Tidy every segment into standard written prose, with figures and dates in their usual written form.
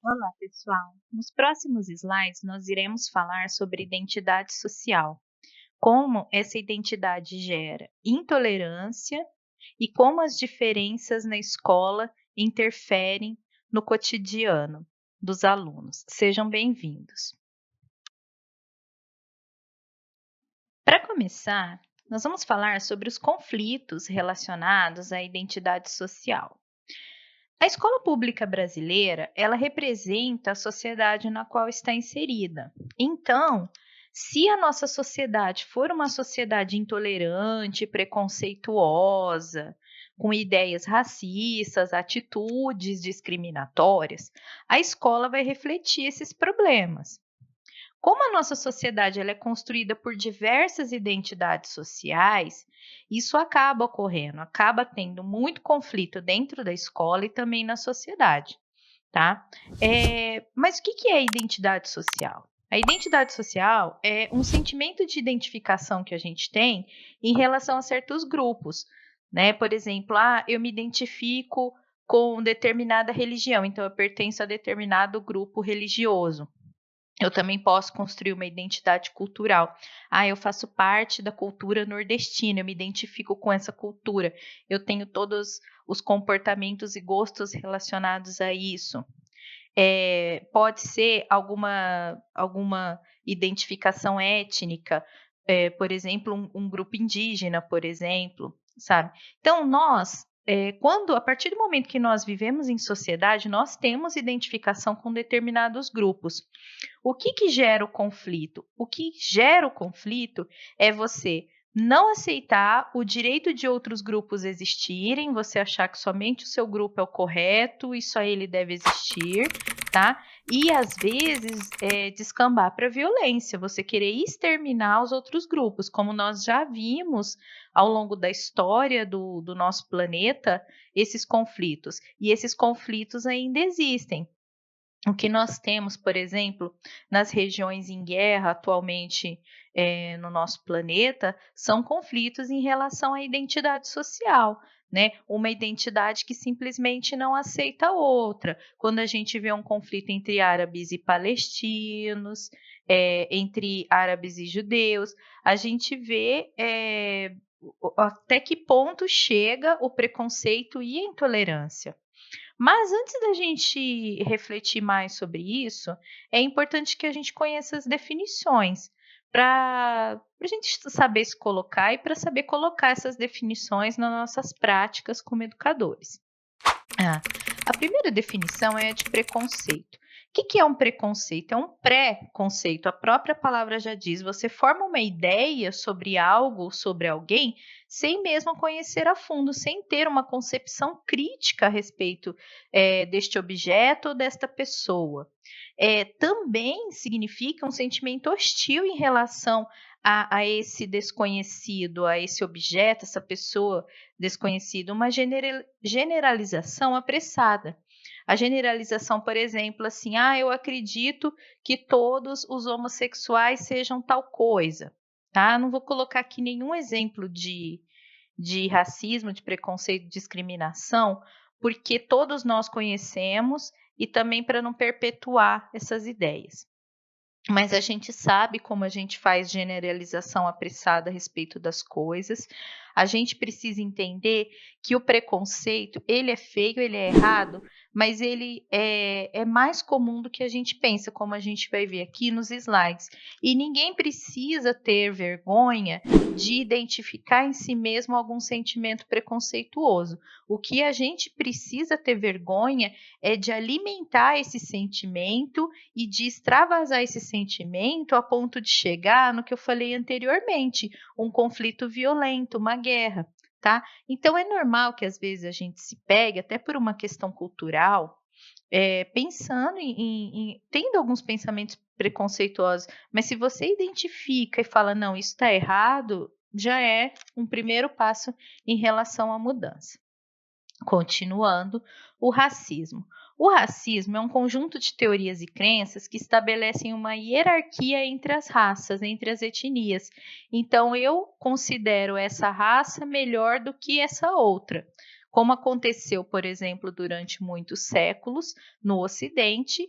Olá, pessoal! Nos próximos slides, nós iremos falar sobre identidade social, como essa identidade gera intolerância e como as diferenças na escola interferem no cotidiano dos alunos. Sejam bem-vindos. Para começar, nós vamos falar sobre os conflitos relacionados à identidade social. A escola pública brasileira, ela representa a sociedade na qual está inserida. Então, se a nossa sociedade for uma sociedade intolerante, preconceituosa, com ideias racistas, atitudes discriminatórias, a escola vai refletir esses problemas. Como a nossa sociedade ela é construída por diversas identidades sociais, isso acaba ocorrendo, acaba tendo muito conflito dentro da escola e também na sociedade, tá? Mas o que é a identidade social? A identidade social é um sentimento de identificação que a gente tem em relação a certos grupos, né? Por exemplo, eu me identifico com determinada religião, então eu pertenço a determinado grupo religioso. Eu também posso construir uma identidade cultural. Eu faço parte da cultura nordestina, eu me identifico com essa cultura. Eu tenho todos os comportamentos e gostos relacionados a isso. Pode ser alguma identificação étnica, por exemplo, um grupo indígena, por exemplo, sabe? Então, a partir do momento que nós vivemos em sociedade, nós temos identificação com determinados grupos. O que gera o conflito? O que gera o conflito é você não aceitar o direito de outros grupos existirem, você achar que somente o seu grupo é o correto e só ele deve existir, tá? E às vezes descambar para violência, você querer exterminar os outros grupos, como nós já vimos ao longo da história do nosso planeta, esses conflitos. E esses conflitos ainda existem. O que nós temos, por exemplo, nas regiões em guerra atualmente no nosso planeta, são conflitos em relação à identidade social, né? Uma identidade que simplesmente não aceita a outra. Quando a gente vê um conflito entre árabes e palestinos, entre árabes e judeus, a gente vê até que ponto chega o preconceito e a intolerância. Mas antes da gente refletir mais sobre isso, é importante que a gente conheça as definições, para a gente saber se colocar e para saber colocar essas definições nas nossas práticas como educadores. Ah, a primeira definição é a de preconceito. O que é um preconceito? É um pré-conceito. A própria palavra já diz. Você forma uma ideia sobre algo, sobre alguém, sem mesmo conhecer a fundo, sem ter uma concepção crítica a respeito deste objeto ou desta pessoa. Também significa um sentimento hostil em relação a esse desconhecido, a esse objeto, essa pessoa desconhecida, uma generalização apressada. A generalização, por exemplo, assim, eu acredito que todos os homossexuais sejam tal coisa, tá? Não vou colocar aqui nenhum exemplo de racismo, de preconceito, de discriminação, porque todos nós conhecemos e também para não perpetuar essas ideias. Mas a gente sabe como a gente faz generalização apressada a respeito das coisas. A gente precisa entender que o preconceito, ele é feio, ele é errado, mas ele é mais comum do que a gente pensa, como a gente vai ver aqui nos slides. E ninguém precisa ter vergonha de identificar em si mesmo algum sentimento preconceituoso. O que a gente precisa ter vergonha é de alimentar esse sentimento e de extravasar esse sentimento a ponto de chegar no que eu falei anteriormente, um conflito violento, uma guerra, tá? Então é normal que às vezes a gente se pegue, até por uma questão cultural, pensando tendo alguns pensamentos preconceituosos, mas se você identifica e fala, não, isso está errado, já é um primeiro passo em relação à mudança. Continuando, o racismo. O racismo é um conjunto de teorias e crenças que estabelecem uma hierarquia entre as raças, entre as etnias. Então, eu considero essa raça melhor do que essa outra. como aconteceu, por exemplo, durante muitos séculos no Ocidente,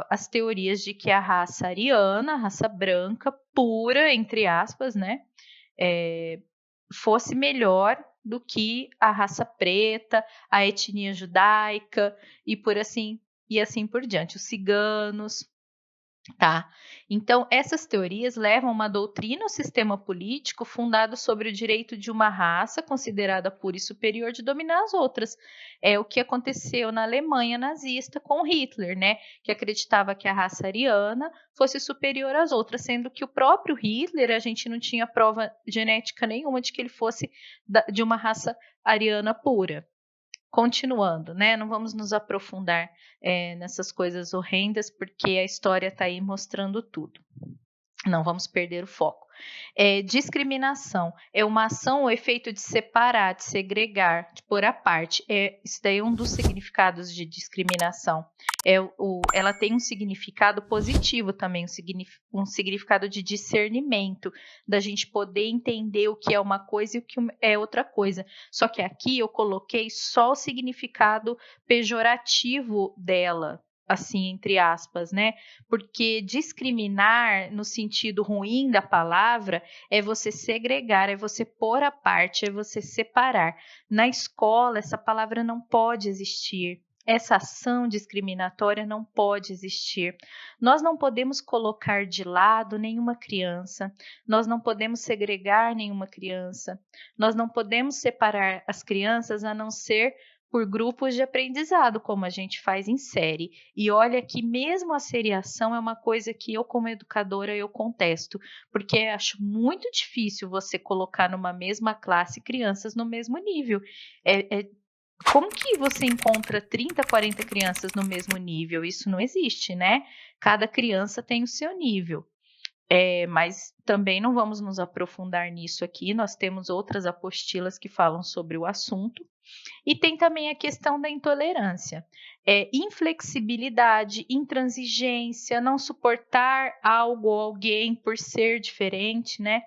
as teorias de que a raça ariana, a raça branca, pura, entre aspas, né, fosse melhor do que a raça preta, a etnia judaica e assim por diante, os ciganos. Tá. Então, essas teorias levam uma doutrina ao sistema político fundado sobre o direito de uma raça considerada pura e superior de dominar as outras. É o que aconteceu na Alemanha nazista com Hitler, né? Que acreditava que a raça ariana fosse superior às outras, sendo que o próprio Hitler, a gente não tinha prova genética nenhuma de que ele fosse de uma raça ariana pura. Continuando, né, não vamos nos aprofundar, nessas coisas horrendas, porque a história está aí mostrando tudo. Não vamos perder o foco. Discriminação é uma ação ou efeito de separar, de segregar, de pôr à parte. Isso daí é um dos significados de discriminação. Ela tem um significado positivo também, um significado de discernimento, da gente poder entender o que é uma coisa e o que é outra coisa. Só que aqui eu coloquei só o significado pejorativo dela, assim, entre aspas, né? Porque discriminar, no sentido ruim da palavra, é você segregar, é você pôr à parte, é você separar. Na escola, essa palavra não pode existir. Essa ação discriminatória não pode existir. Nós não podemos colocar de lado nenhuma criança, nós não podemos segregar nenhuma criança, nós não podemos separar as crianças a não ser por grupos de aprendizado, como a gente faz em série. E olha que mesmo a seriação é uma coisa que eu, como educadora, eu contesto, porque acho muito difícil você colocar numa mesma classe crianças no mesmo nível. Como que você encontra 30, 40 crianças no mesmo nível? Isso não existe, né? Cada criança tem o seu nível. Mas também não vamos nos aprofundar nisso aqui, nós temos outras apostilas que falam sobre o assunto. E tem também a questão da intolerância. Inflexibilidade, intransigência, não suportar algo ou alguém por ser diferente, né?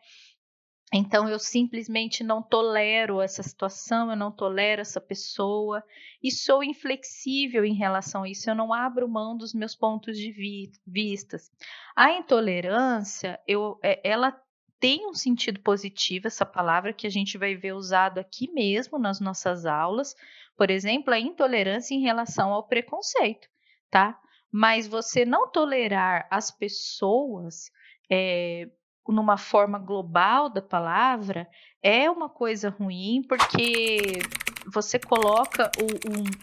Então, eu simplesmente não tolero essa situação, eu não tolero essa pessoa e sou inflexível em relação a isso, eu não abro mão dos meus pontos de vistas. A intolerância, ela tem um sentido positivo, essa palavra que a gente vai ver usado aqui mesmo nas nossas aulas, por exemplo, a intolerância em relação ao preconceito, tá? Mas você não tolerar as pessoas, numa forma global da palavra, é uma coisa ruim, porque você coloca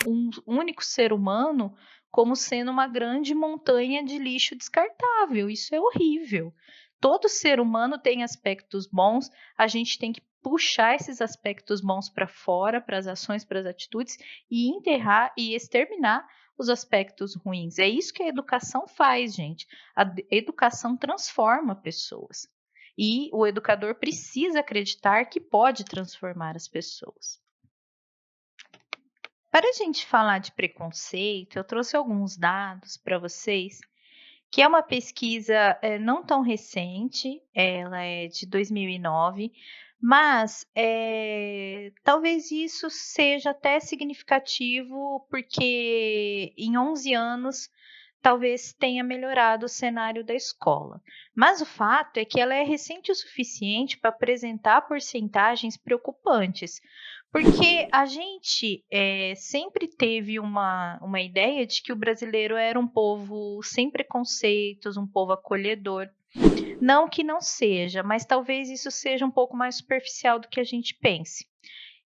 um único ser humano como sendo uma grande montanha de lixo descartável. Isso é horrível. Todo ser humano tem aspectos bons, a gente tem que puxar esses aspectos bons para fora, para as ações, para as atitudes, e enterrar e exterminar os aspectos ruins. É isso que a educação faz, gente. A educação transforma pessoas. E o educador precisa acreditar que pode transformar as pessoas. Para a gente falar de preconceito, eu trouxe alguns dados para vocês, que é uma pesquisa não tão recente, ela é de 2009, mas talvez isso seja até significativo, porque em 11 anos talvez tenha melhorado o cenário da escola. Mas o fato é que ela é recente o suficiente para apresentar porcentagens preocupantes, porque a gente sempre teve uma ideia de que o brasileiro era um povo sem preconceitos, um povo acolhedor. Não que não seja, mas talvez isso seja um pouco mais superficial do que a gente pense.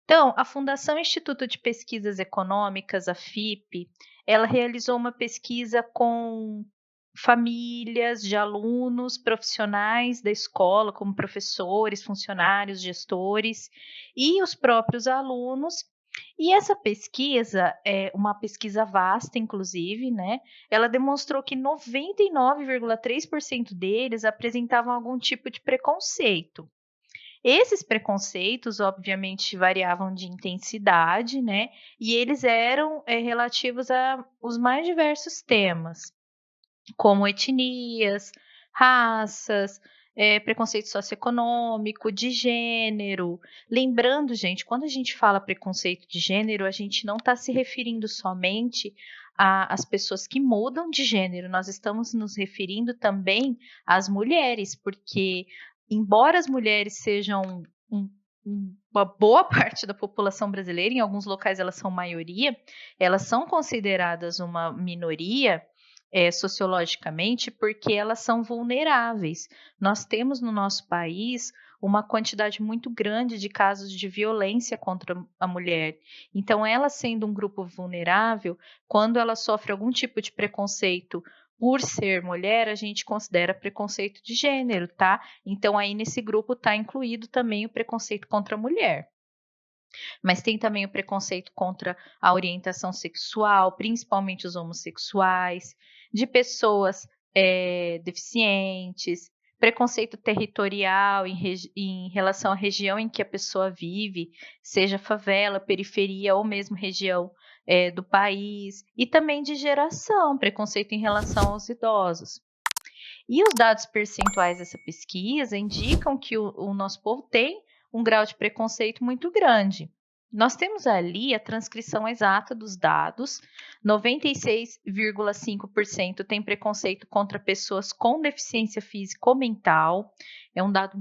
Então, a Fundação Instituto de Pesquisas Econômicas, a FIP, ela realizou uma pesquisa com famílias de alunos profissionais da escola, como professores, funcionários, gestores e os próprios alunos. E essa pesquisa, é uma pesquisa vasta, inclusive, né? Ela demonstrou que 99,3% deles apresentavam algum tipo de preconceito. Esses preconceitos, obviamente, variavam de intensidade, né? E eles eram relativos a os mais diversos temas, como etnias, raças, preconceito socioeconômico, de gênero. Lembrando, gente, quando a gente fala preconceito de gênero, a gente não está se referindo somente às pessoas que mudam de gênero, nós estamos nos referindo também às mulheres, porque embora as mulheres sejam um uma boa parte da população brasileira, em alguns locais elas são maioria, elas são consideradas uma minoria, sociologicamente, porque elas são vulneráveis. Nós temos no nosso país uma quantidade muito grande de casos de violência contra a mulher. Então, ela sendo um grupo vulnerável, quando ela sofre algum tipo de preconceito por ser mulher, a gente considera preconceito de gênero, tá? Então, aí nesse grupo está incluído também o preconceito contra a mulher. Mas tem também o preconceito contra a orientação sexual, principalmente os homossexuais, de pessoas deficientes, preconceito territorial em relação à região em que a pessoa vive, seja favela, periferia ou mesmo região do país, e também de geração, preconceito em relação aos idosos. E os dados percentuais dessa pesquisa indicam que o nosso povo tem um grau de preconceito muito grande. Nós temos ali a transcrição exata dos dados: 96,5% tem preconceito contra pessoas com deficiência física ou mental, é um dado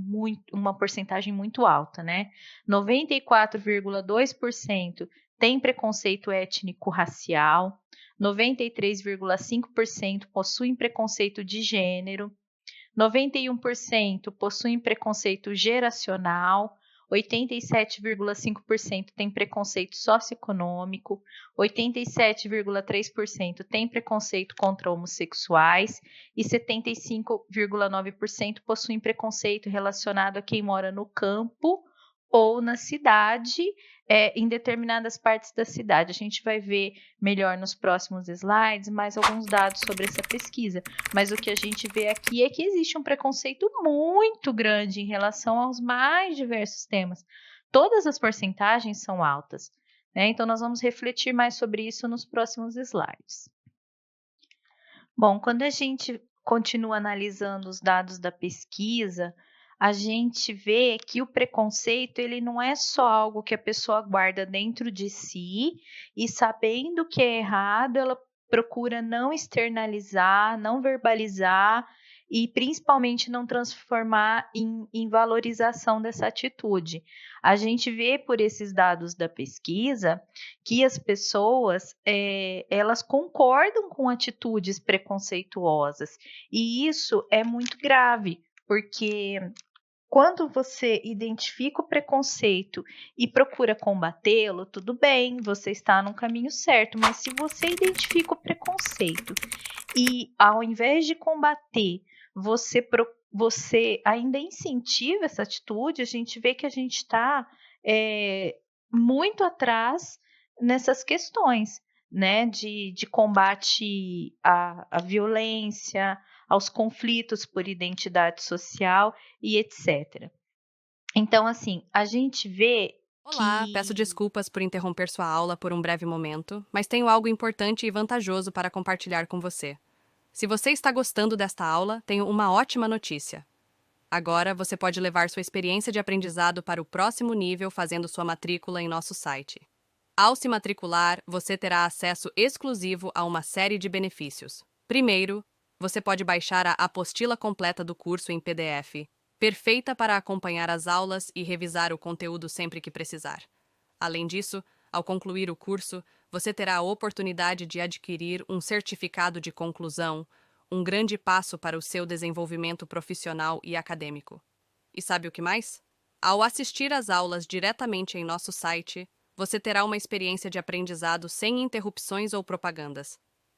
uma porcentagem muito alta, né? 94,2% tem preconceito étnico-racial, 93,5% possuem preconceito de gênero, 91% possuem preconceito geracional, 87,5% têm preconceito socioeconômico, 87,3% têm preconceito contra homossexuais e 75,9% possuem preconceito relacionado a quem mora no campo ou na cidade, em determinadas partes da cidade. A gente vai ver melhor nos próximos slides mais alguns dados sobre essa pesquisa, mas o que a gente vê aqui é que existe um preconceito muito grande em relação aos mais diversos temas. Todas as porcentagens são altas, né? Então nós vamos refletir mais sobre isso nos próximos slides. Bom, quando a gente continua analisando os dados da pesquisa, a gente vê que o preconceito ele não é só algo que a pessoa guarda dentro de si e, sabendo que é errado, ela procura não externalizar, não verbalizar e principalmente não transformar em valorização dessa atitude. A gente vê por esses dados da pesquisa que as pessoas elas concordam com atitudes preconceituosas, e isso é muito grave, porque quando você identifica o preconceito e procura combatê-lo, tudo bem, você está no caminho certo, mas se você identifica o preconceito e, ao invés de combater, você ainda incentiva essa atitude, a gente vê que a gente está muito atrás nessas questões, né, de combate à violência, aos conflitos por identidade social e etc. Então, assim, a gente vê Olá, peço que desculpas por interromper sua aula por um breve momento, mas tenho algo importante e vantajoso para compartilhar com você. Se você está gostando desta aula, tenho uma ótima notícia. Agora você pode levar sua experiência de aprendizado para o próximo nível fazendo sua matrícula em nosso site. Ao se matricular, você terá acesso exclusivo a uma série de benefícios. Primeiro, você pode baixar a apostila completa do curso em PDF, perfeita para acompanhar as aulas e revisar o conteúdo sempre que precisar. Além disso, ao concluir o curso, você terá a oportunidade de adquirir um certificado de conclusão, um grande passo para o seu desenvolvimento profissional e acadêmico. E sabe o que mais? Ao assistir às aulas diretamente em nosso site, você terá uma experiência de aprendizado sem interrupções ou propagandas.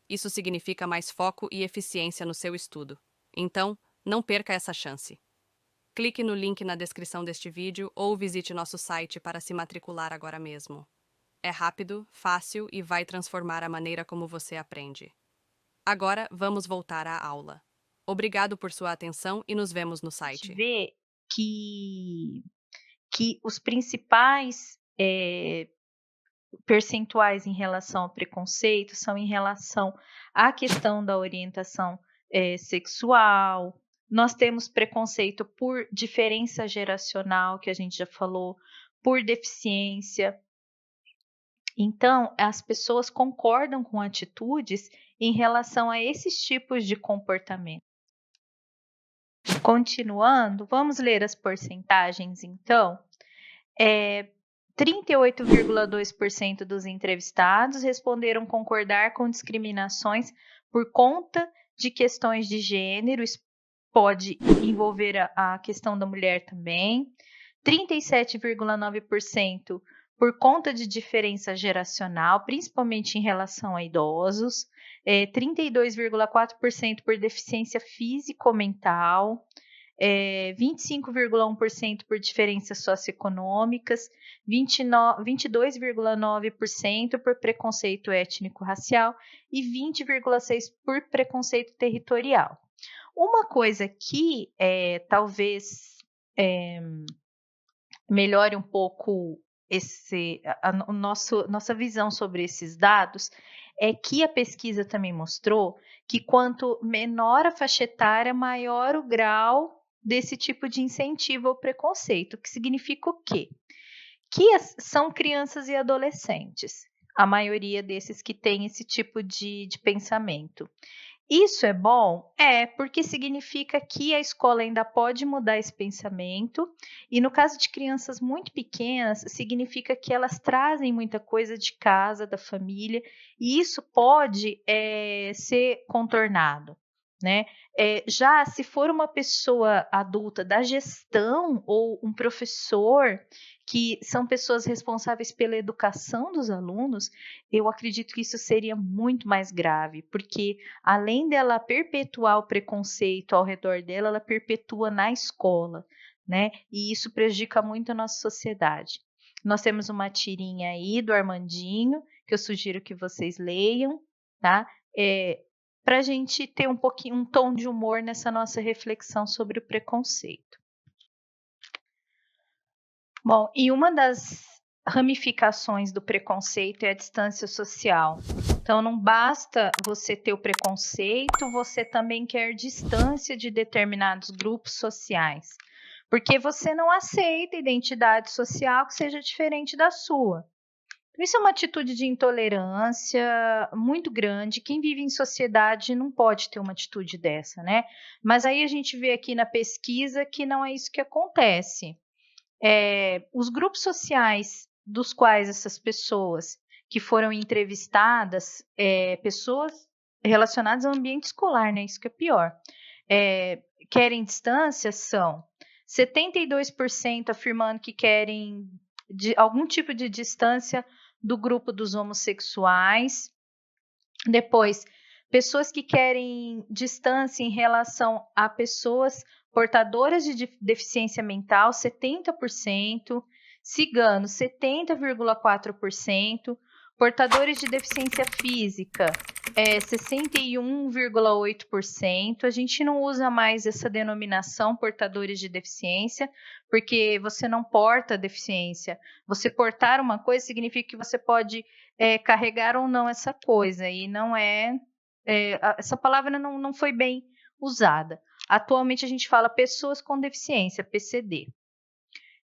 Isso significa mais foco e eficiência no seu estudo. Então, não perca essa chance. Clique no link na descrição deste vídeo ou visite nosso site para se matricular agora mesmo. É rápido, fácil e vai transformar a maneira como você aprende. Agora, vamos voltar à aula. Obrigado por sua atenção e nos vemos no a gente site. vê que os principais percentuais em relação ao preconceito são em relação à questão da orientação sexual, Nós temos preconceito por diferença geracional, que a gente já falou, por deficiência. Então, as pessoas concordam com atitudes em relação a esses tipos de comportamento. Continuando, vamos ler as porcentagens então. 38,2% dos entrevistados responderam concordar com discriminações por conta de questões de gênero, isso pode envolver a questão da mulher também. 37,9% por conta de diferença geracional, principalmente em relação a idosos. 32,4% por deficiência físico-mental. 25,1% por diferenças socioeconômicas, 22,9% por preconceito étnico-racial e 20,6% por preconceito territorial. Uma coisa que talvez melhore um pouco nossa visão sobre esses dados é que a pesquisa também mostrou que quanto menor a faixa etária, maior o grau desse tipo de incentivo ao preconceito, que significa o quê? Que são crianças e adolescentes, a maioria desses que tem esse tipo de pensamento. Isso é bom? Porque significa que a escola ainda pode mudar esse pensamento, e no caso de crianças muito pequenas, significa que elas trazem muita coisa de casa, da família, e isso pode ser contornado, né? Já se for uma pessoa adulta da gestão ou um professor, que são pessoas responsáveis pela educação dos alunos, eu acredito que isso seria muito mais grave, porque além dela perpetuar o preconceito ao redor dela, ela perpetua na escola, né? E isso prejudica muito a nossa sociedade. Nós temos uma tirinha aí do Armandinho, que eu sugiro que vocês leiam, tá? Para a gente ter um tom de humor nessa nossa reflexão sobre o preconceito. Bom, e uma das ramificações do preconceito é a distância social. Então, não basta você ter o preconceito, você também quer distância de determinados grupos sociais, porque você não aceita identidade social que seja diferente da sua. Isso é uma atitude de intolerância muito grande. Quem vive em sociedade não pode ter uma atitude dessa, né? Mas aí a gente vê aqui na pesquisa que não é isso que acontece. Os grupos sociais dos quais essas pessoas que foram entrevistadas, pessoas relacionadas ao ambiente escolar, né? Isso que é pior. Querem distância são 72% afirmando que querem algum tipo de distância do grupo dos homossexuais. Depois, pessoas que querem distância em relação a pessoas portadoras de deficiência mental, 70%, ciganos, 70,4%, portadores de deficiência física, 61,8%. A gente não usa mais essa denominação portadores de deficiência, porque você não porta deficiência. Você portar uma coisa significa que você pode carregar ou não essa coisa, e não essa palavra não foi bem usada. Atualmente a gente fala pessoas com deficiência, PCD.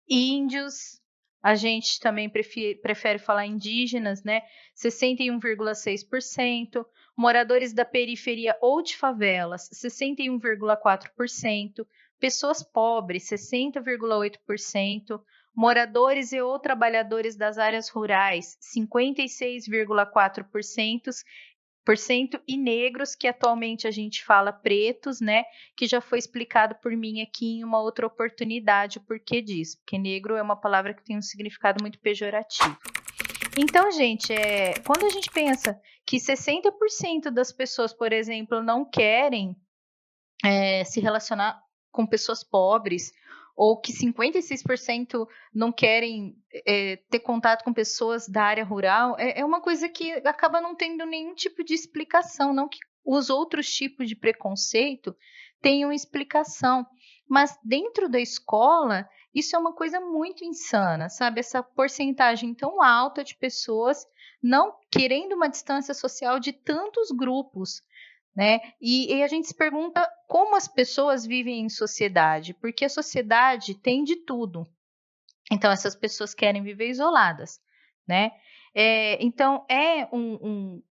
Índios, a gente também prefere falar indígenas, né? 61,6%. Moradores da periferia ou de favelas, 61,4%. Pessoas pobres, 60,8%. Moradores e ou trabalhadores das áreas rurais, 56,4%. E negros, que atualmente a gente fala pretos, né? Que já foi explicado por mim aqui em uma outra oportunidade o porquê disso, porque negro é uma palavra que tem um significado muito pejorativo. Então, gente, quando a gente pensa que 60% das pessoas, por exemplo, não querem se relacionar com pessoas pobres, ou que 56% não querem ter contato com pessoas da área rural, é uma coisa que acaba não tendo nenhum tipo de explicação, não que os outros tipos de preconceito tenham explicação. Mas dentro da escola, isso é uma coisa muito insana, sabe? Essa porcentagem tão alta de pessoas não querendo uma distância social de tantos grupos. né? E a gente se pergunta como as pessoas vivem em sociedade, porque a sociedade tem de tudo. Então, essas pessoas querem viver isoladas, né? Então,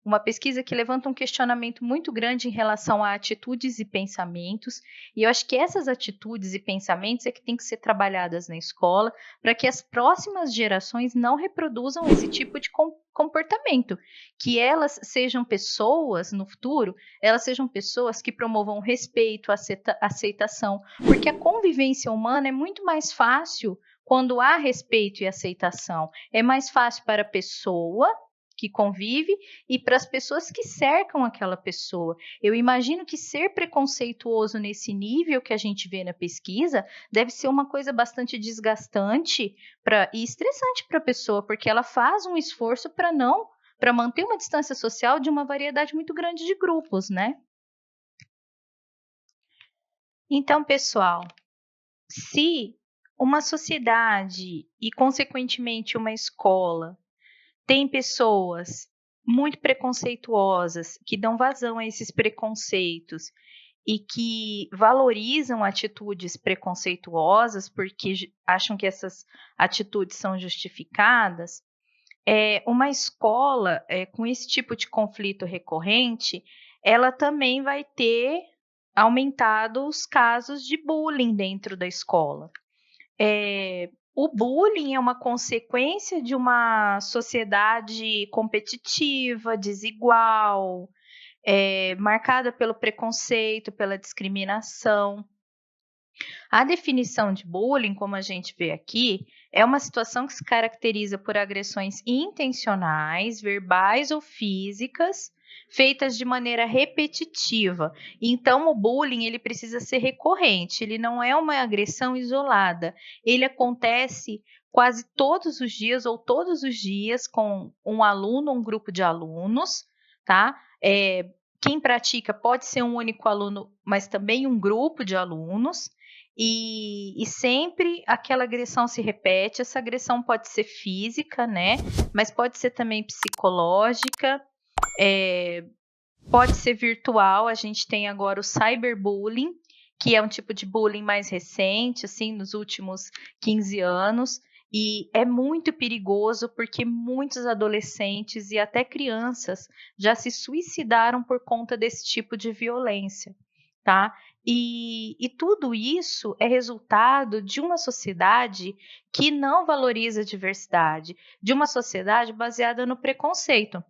uma pesquisa que levanta um questionamento muito grande em relação a atitudes e pensamentos, e eu acho que essas atitudes e pensamentos é que tem que ser trabalhadas na escola para que as próximas gerações não reproduzam esse tipo de comportamento, que elas sejam pessoas no futuro, elas sejam pessoas que promovam respeito, aceitação, porque a convivência humana é muito mais fácil quando há respeito e aceitação. É mais fácil para a pessoa que convive e para as pessoas que cercam aquela pessoa. Eu imagino que ser preconceituoso nesse nível que a gente vê na pesquisa deve ser uma coisa bastante desgastante e estressante para a pessoa, porque ela faz um esforço para manter uma distância social de uma variedade muito grande de grupos, né? Então, pessoal, se uma sociedade e, consequentemente, uma escola tem pessoas muito preconceituosas que dão vazão a esses preconceitos e que valorizam atitudes preconceituosas porque acham que essas atitudes são justificadas, uma escola com esse tipo de conflito recorrente, ela também vai ter aumentado os casos de bullying dentro da escola. O bullying é uma consequência de uma sociedade competitiva, desigual, marcada pelo preconceito, pela discriminação. A definição de bullying, como a gente vê aqui, é uma situação que se caracteriza por agressões intencionais, verbais ou físicas, feitas de maneira repetitiva. Então, o bullying ele precisa ser recorrente, ele não é uma agressão isolada. Ele acontece quase todos os dias ou todos os dias com um aluno, um grupo de alunos, tá? Quem pratica pode ser um único aluno, mas também um grupo de alunos. E sempre aquela agressão se repete. Essa agressão pode ser física, né? Mas pode ser também psicológica, pode ser virtual. A gente tem agora o cyberbullying, que é um tipo de bullying mais recente, assim, nos últimos 15 anos. E é muito perigoso porque muitos adolescentes e até crianças já se suicidaram por conta desse tipo de violência, tá? E tudo isso é resultado de uma sociedade que não valoriza a diversidade, de uma sociedade baseada no preconceito.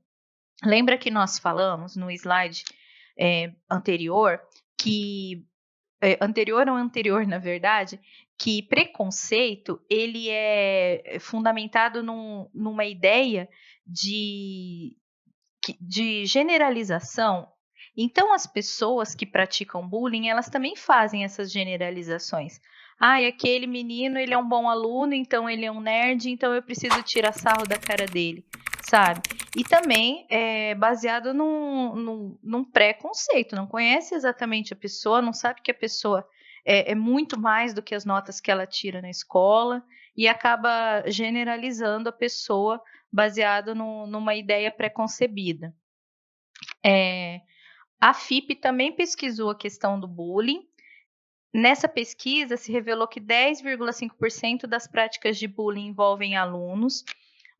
Lembra que nós falamos no slide anterior, anterior ou anterior, na verdade, que preconceito ele é fundamentado numa ideia de generalização. Então, as pessoas que praticam bullying, elas também fazem essas generalizações. Ah, e aquele menino, ele é um bom aluno, então ele é um nerd, então eu preciso tirar sarro da cara dele, sabe? E também é baseado num preconceito, não conhece exatamente a pessoa, não sabe que a pessoa é muito mais do que as notas que ela tira na escola e acaba generalizando a pessoa baseado numa ideia preconcebida. A FIP também pesquisou a questão do bullying. Nessa pesquisa, se revelou que 10,5% das práticas de bullying envolvem alunos,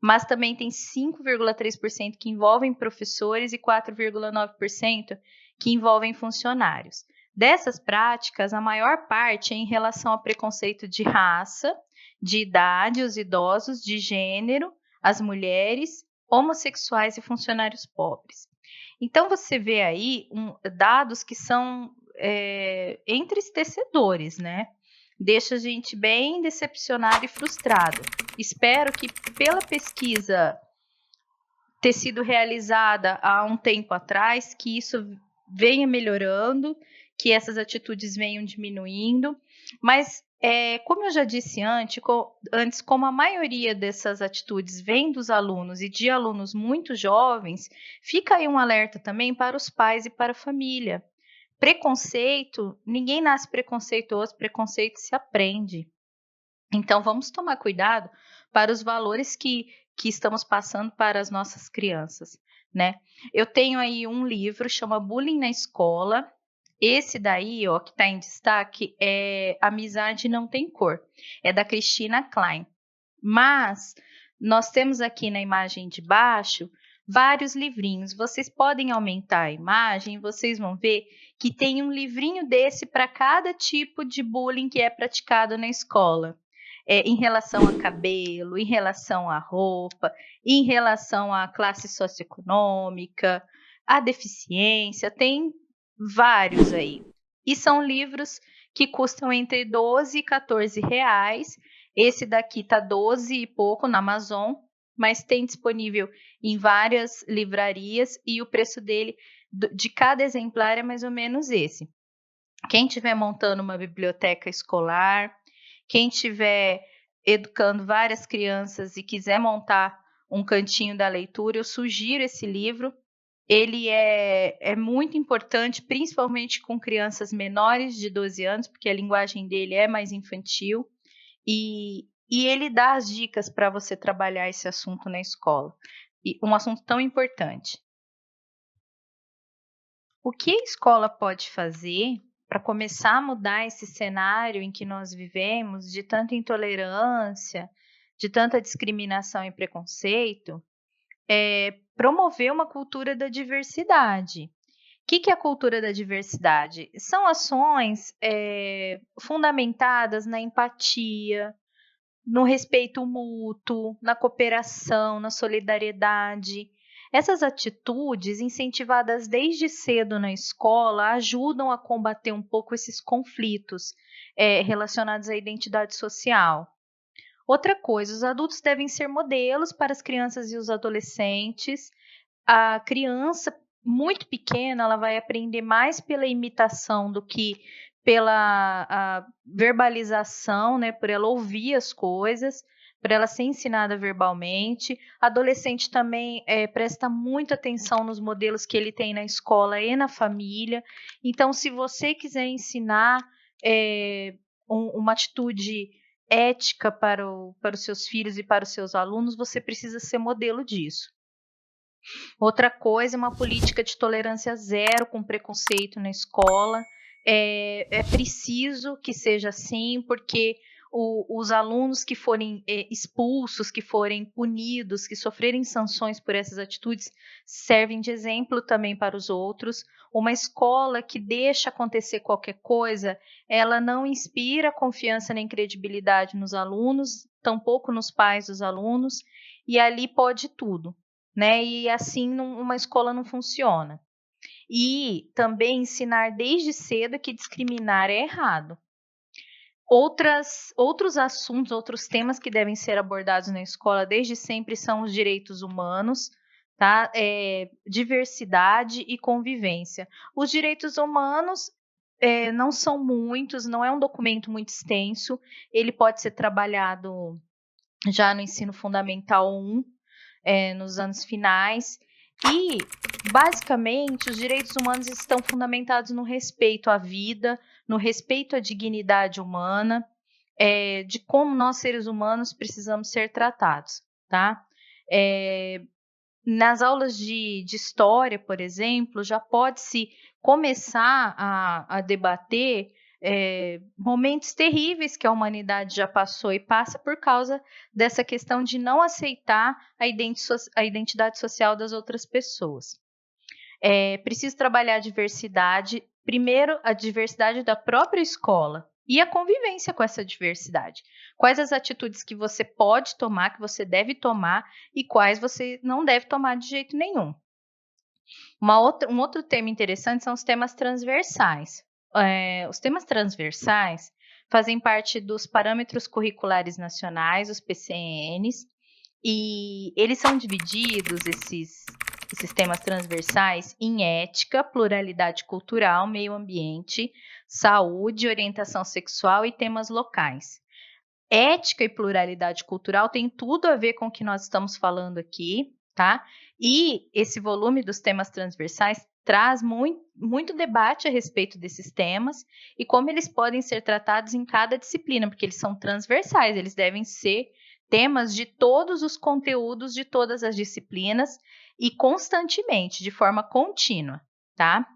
mas também tem 5,3% que envolvem professores e 4,9% que envolvem funcionários. Dessas práticas, a maior parte é em relação a preconceito de raça, de idade, os idosos, de gênero, as mulheres, homossexuais e funcionários pobres. Então, você vê aí dados que são entristecedores, né? Deixa a gente bem decepcionado e frustrado. Espero que pela pesquisa ter sido realizada há um tempo atrás, que isso venha melhorando, que essas atitudes venham diminuindo, mas como eu já disse antes, como a maioria dessas atitudes vem dos alunos e de alunos muito jovens, fica aí um alerta também para os pais e para a família. Preconceito, ninguém nasce preconceituoso, preconceito se aprende. Então, vamos tomar cuidado para os valores que estamos passando para as nossas crianças, né? Eu tenho aí um livro, chama Bullying na Escola. Esse daí, ó, que está em destaque, é Amizade Não Tem Cor. É da Cristina Klein. Mas nós temos aqui na imagem de baixo vários livrinhos. Vocês podem aumentar a imagem, vocês vão ver que tem um livrinho desse para cada tipo de bullying que é praticado na escola. Em relação a cabelo, em relação à roupa, em relação à classe socioeconômica, à deficiência, tem vários aí. E são livros que custam entre 12 e 14 reais. Esse daqui tá 12 e pouco na Amazon, mas tem disponível em várias livrarias e o preço dele, de cada exemplar, é mais ou menos esse. Quem estiver montando uma biblioteca escolar, quem estiver educando várias crianças e quiser montar um cantinho da leitura, eu sugiro esse livro. Ele é muito importante, principalmente com crianças menores de 12 anos, porque a linguagem dele é mais infantil. E ele dá as dicas para você trabalhar esse assunto na escola. E um assunto tão importante. O que a escola pode fazer para começar a mudar esse cenário em que nós vivemos, de tanta intolerância, de tanta discriminação e preconceito, é promover uma cultura da diversidade. O que é a cultura da diversidade? São ações fundamentadas na empatia, no respeito mútuo, na cooperação, na solidariedade. Essas atitudes, incentivadas desde cedo na escola, ajudam a combater um pouco esses conflitos relacionados à identidade social. Outra coisa, os adultos devem ser modelos para as crianças e os adolescentes. A criança muito pequena, ela vai aprender mais pela imitação do que pela verbalização, né, por ela ouvir as coisas, por ela ser ensinada verbalmente. Adolescente também presta muita atenção nos modelos que ele tem na escola e na família. Então, se você quiser ensinar uma atitude ética para os seus filhos e para os seus alunos, você precisa ser modelo disso. Outra coisa é uma política de tolerância zero com preconceito na escola. É preciso que seja assim, porque os alunos que forem expulsos, que forem punidos, que sofrerem sanções por essas atitudes, servem de exemplo também para os outros. Uma escola que deixa acontecer qualquer coisa, ela não inspira confiança nem credibilidade nos alunos, tampouco nos pais dos alunos, e ali pode tudo, né? E assim uma escola não funciona. E também ensinar desde cedo que discriminar é errado. Outros assuntos, outros temas que devem ser abordados na escola desde sempre são os direitos humanos, tá? Diversidade e convivência. Os direitos humanos não são muitos, não é um documento muito extenso, ele pode ser trabalhado já no ensino fundamental 1, nos anos finais. E, basicamente, os direitos humanos estão fundamentados no respeito à vida, no respeito à dignidade humana, de como nós, seres humanos, precisamos ser tratados, tá? Nas aulas de história, por exemplo, já pode-se começar a debater momentos terríveis que a humanidade já passou e passa por causa dessa questão de não aceitar a identidade social das outras pessoas. Preciso trabalhar a diversidade, primeiro a diversidade da própria escola e a convivência com essa diversidade. Quais as atitudes que você pode tomar, que você deve tomar e quais você não deve tomar de jeito nenhum. Um outro tema interessante são os temas transversais. Os temas transversais fazem parte dos Parâmetros Curriculares Nacionais, os PCNs, e eles são divididos, esses temas transversais, em ética, pluralidade cultural, meio ambiente, saúde, orientação sexual e temas locais. Ética e pluralidade cultural tem tudo a ver com o que nós estamos falando aqui, tá? E esse volume dos temas transversais traz muito debate a respeito desses temas e como eles podem ser tratados em cada disciplina, porque eles são transversais, eles devem ser temas de todos os conteúdos de todas as disciplinas e constantemente, de forma contínua, tá?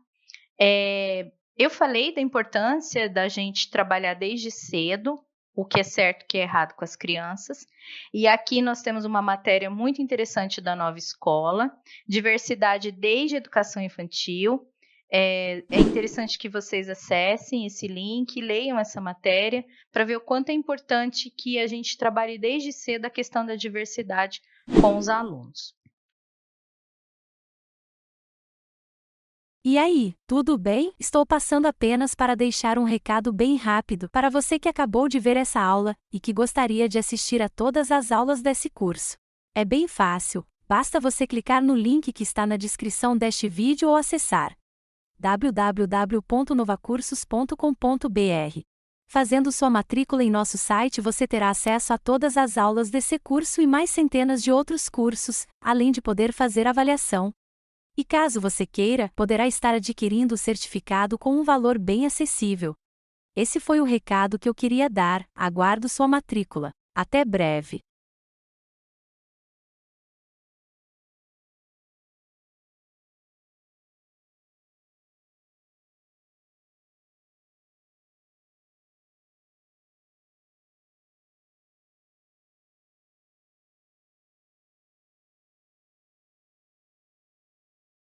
Eu falei da importância da gente trabalhar desde cedo, o que é certo e o que é errado com as crianças. E aqui nós temos uma matéria muito interessante da Nova Escola, diversidade desde a educação infantil. É interessante que vocês acessem esse link, leiam essa matéria, para ver o quanto é importante que a gente trabalhe desde cedo a questão da diversidade com os alunos. E aí, tudo bem? Estou passando apenas para deixar um recado bem rápido para você que acabou de ver essa aula e que gostaria de assistir a todas as aulas desse curso. É bem fácil, basta você clicar no link que está na descrição deste vídeo ou acessar www.novacursos.com.br. Fazendo sua matrícula em nosso site, você terá acesso a todas as aulas desse curso e mais centenas de outros cursos, além de poder fazer avaliação. E caso você queira, poderá estar adquirindo o certificado com um valor bem acessível. Esse foi o recado que eu queria dar, aguardo sua matrícula. Até breve!